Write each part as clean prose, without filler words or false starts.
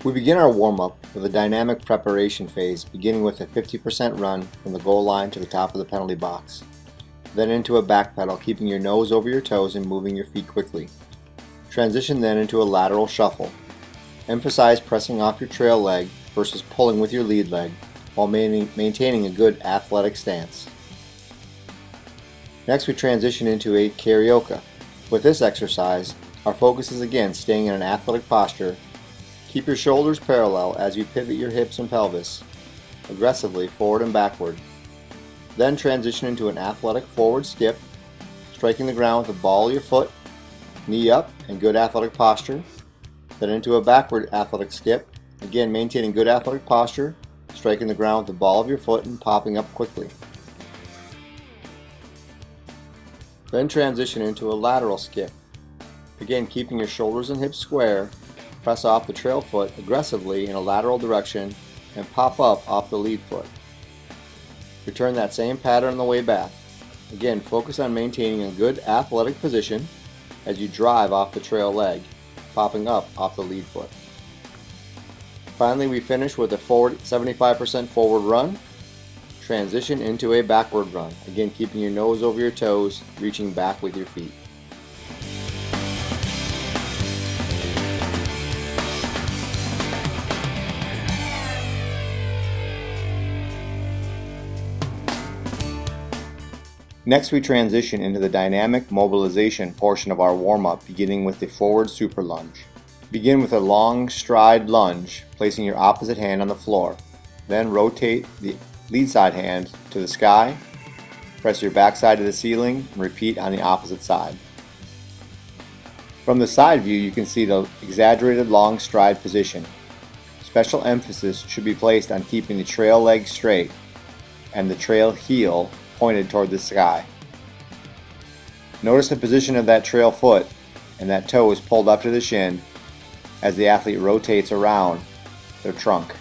We begin our warm-up with a dynamic preparation phase, beginning with a 50% run from the goal line to the top of the penalty box. Then into a back pedal, keeping your nose over your toes and moving your feet quickly. Transition then into a lateral shuffle. Emphasize pressing off your trail leg versus pulling with your lead leg while maintaining a good athletic stance. Next, we transition into a karaoke. With this exercise, our focus is again staying in an athletic posture. Keep your shoulders parallel as you pivot your hips and pelvis aggressively forward and backward. Then transition into an athletic forward skip, striking the ground with the ball of your foot, knee up, and good athletic posture. Then into a backward athletic skip, again maintaining good athletic posture, striking the ground with the ball of your foot and popping up quickly. Then transition into a lateral skip. Again, keeping your shoulders and hips square, press off the trail foot aggressively in a lateral direction and pop up off the lead foot. Return that same pattern on the way back. Again, focus on maintaining a good athletic position as you drive off the trail leg, popping up off the lead foot. Finally, we finish with a 75% forward run. Transition into a backward run. Again, keeping your nose over your toes, reaching back with your feet. Next, we transition into the dynamic mobilization portion of our warm-up, beginning with the forward super lunge. Begin with a long stride lunge, placing your opposite hand on the floor. Then rotate the lead side hand to the sky, press your backside to the ceiling, and repeat on the opposite side. From the side view, you can see the exaggerated long stride position. Special emphasis should be placed on keeping the trail leg straight and the trail heel pointed toward the sky. Notice the position of that trail foot and that toe is pulled up to the shin as the athlete rotates around their trunk.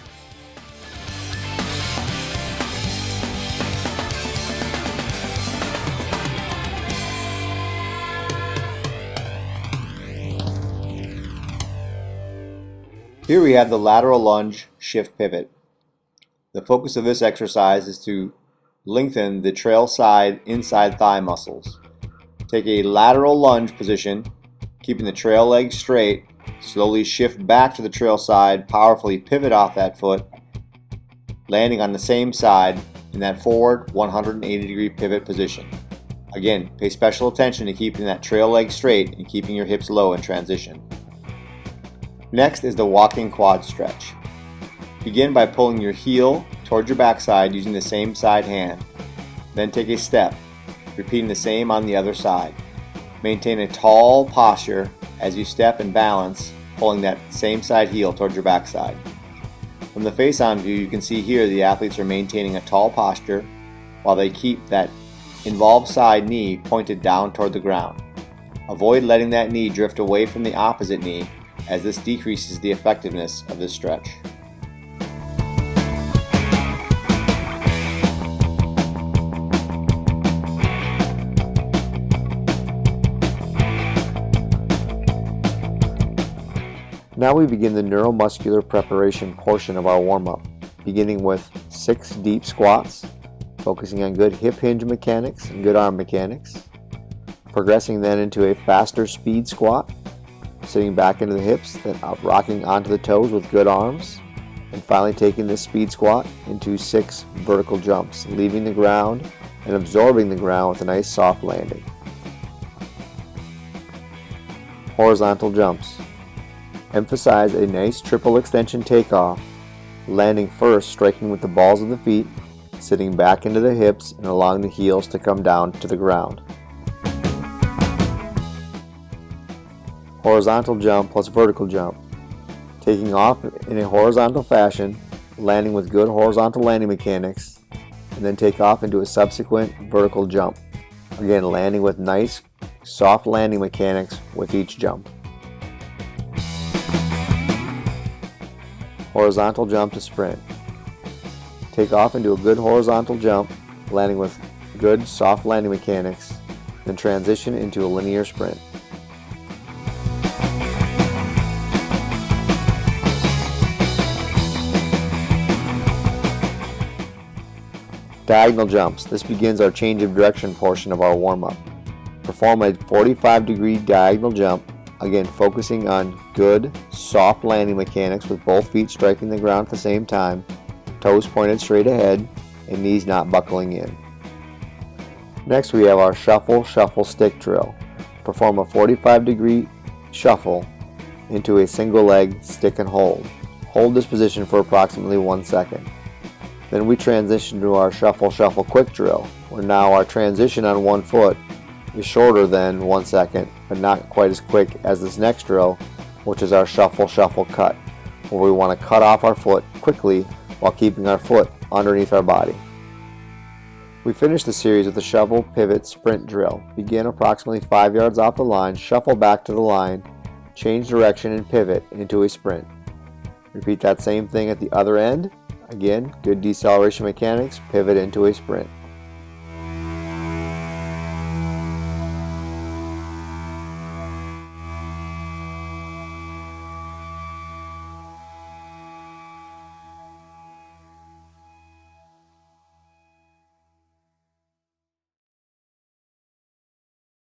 Here we have the lateral lunge shift pivot. The focus of this exercise is to lengthen the trail side inside thigh muscles. Take a lateral lunge position, keeping the trail leg straight. Slowly shift back to the trail side, powerfully pivot off that foot, landing on the same side in that forward 180-degree pivot position. Again, pay special attention to keeping that trail leg straight and keeping your hips low in transition. Next is the walking quad stretch. Begin by pulling your heel towards your backside using the same side hand. Then take a step, repeating the same on the other side. Maintain a tall posture as you step and balance, pulling that same side heel towards your backside. From the face-on view, you can see here the athletes are maintaining a tall posture while they keep that involved side knee pointed down toward the ground. Avoid letting that knee drift away from the opposite knee, as this decreases the effectiveness of this stretch. Now we begin the neuromuscular preparation portion of our warm-up, beginning with 6 deep squats, focusing on good hip hinge mechanics and good arm mechanics. Progressing then into a faster speed squat, sitting back into the hips, then rocking onto the toes with good arms, and finally taking this speed squat into 6 vertical jumps, leaving the ground and absorbing the ground with a nice soft landing. Horizontal jumps. Emphasize a nice triple extension takeoff, landing first striking with the balls of the feet, sitting back into the hips and allowing the heels to come down to the ground. Horizontal jump plus vertical jump. Taking off in a horizontal fashion, landing with good horizontal landing mechanics, and then take off into a subsequent vertical jump. Again, landing with nice soft landing mechanics with each jump. Horizontal jump to sprint. Take off into a good horizontal jump, landing with good soft landing mechanics, then transition into a linear sprint. Diagonal jumps. This begins our change of direction portion of our warm-up. Perform a 45-degree diagonal jump, again focusing on good, soft landing mechanics with both feet striking the ground at the same time, toes pointed straight ahead, and knees not buckling in. Next we have our shuffle, shuffle, stick drill. Perform a 45-degree shuffle into a single leg stick and hold. Hold this position for approximately 1 second. Then we transition to our shuffle, shuffle, quick drill, where now our transition on one foot is shorter than 1 second, but not quite as quick as this next drill, which is our shuffle, shuffle, cut, where we want to cut off our foot quickly while keeping our foot underneath our body. We finish the series with the shuffle, pivot, sprint drill. Begin approximately 5 yards off the line, shuffle back to the line, change direction and pivot into a sprint. Repeat that same thing at the other end. Again, good deceleration mechanics, pivot into a sprint.